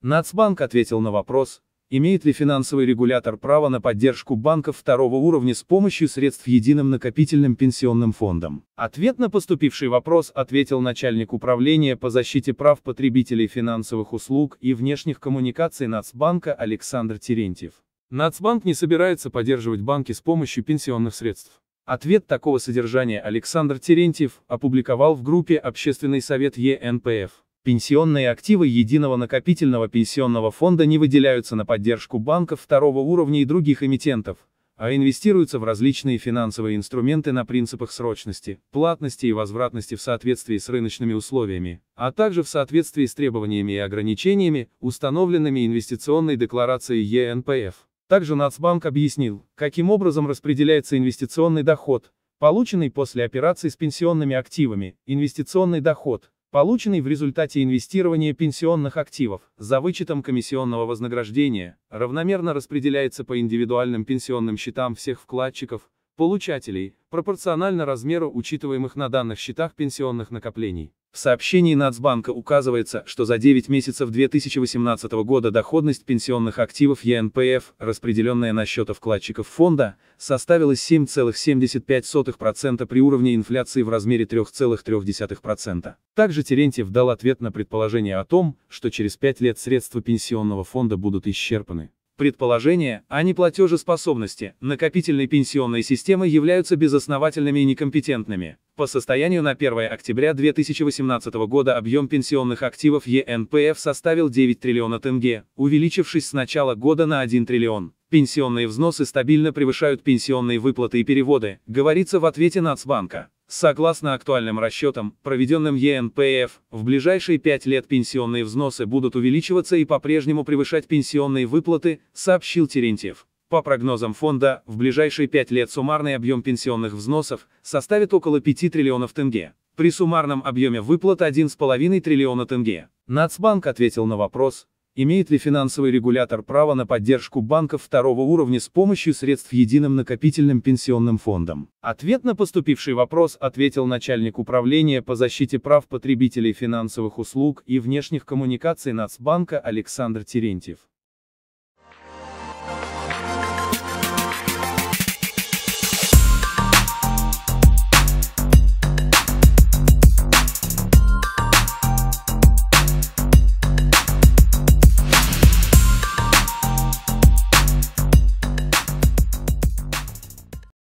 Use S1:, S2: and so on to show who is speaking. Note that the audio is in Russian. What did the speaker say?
S1: Нацбанк ответил на вопрос, имеет ли финансовый регулятор право на поддержку банков второго уровня с помощью средств Единым накопительным пенсионным фондом. Ответ на поступивший вопрос ответил начальник управления по защите прав потребителей финансовых услуг и внешних коммуникаций Нацбанка Александр Терентьев. Нацбанк не собирается поддерживать банки с помощью пенсионных средств. Ответ такого содержания Александр Терентьев опубликовал в группе «Общественный совет ЕНПФ». Пенсионные активы Единого накопительного пенсионного фонда не выделяются на поддержку банков второго уровня и других эмитентов, а инвестируются в различные финансовые инструменты на принципах срочности, платности и возвратности в соответствии с рыночными условиями, а также в соответствии с требованиями и ограничениями, установленными инвестиционной декларацией ЕНПФ. Также Нацбанк объяснил, каким образом распределяется инвестиционный доход, полученный после операций с пенсионными активами. Инвестиционный доход, полученный в результате инвестирования пенсионных активов, за вычетом комиссионного вознаграждения, равномерно распределяется по индивидуальным пенсионным счетам всех вкладчиков, получателей, пропорционально размеру учитываемых на данных счетах пенсионных накоплений. В сообщении Нацбанка указывается, что за 9 месяцев 2018 года доходность пенсионных активов ЕНПФ, распределенная на счета вкладчиков фонда, составила 7,75% при уровне инфляции в размере 3,3%. Также Терентьев дал ответ на предположение о том, что через 5 лет средства пенсионного фонда будут исчерпаны. Предположения о неплатежеспособности накопительной пенсионной системы являются безосновательными и некомпетентными. По состоянию на 1 октября 2018 года объем пенсионных активов ЕНПФ составил 9 триллиона тенге, увеличившись с начала года на 1 триллион. Пенсионные взносы стабильно превышают пенсионные выплаты и переводы, говорится в ответе Нацбанка. Согласно актуальным расчетам, проведенным ЕНПФ, в ближайшие 5 лет пенсионные взносы будут увеличиваться и по-прежнему превышать пенсионные выплаты, сообщил Терентьев. По прогнозам фонда, в ближайшие 5 лет суммарный объем пенсионных взносов составит около 5 триллионов тенге. При суммарном объеме выплат 1,5 триллиона тенге. Нацбанк ответил на вопрос, имеет ли финансовый регулятор право на поддержку банков второго уровня с помощью средств Единым накопительным пенсионным фондом. Ответ на поступивший вопрос ответил начальник управления по защите прав потребителей финансовых услуг и внешних коммуникаций Нацбанка Александр Терентьев.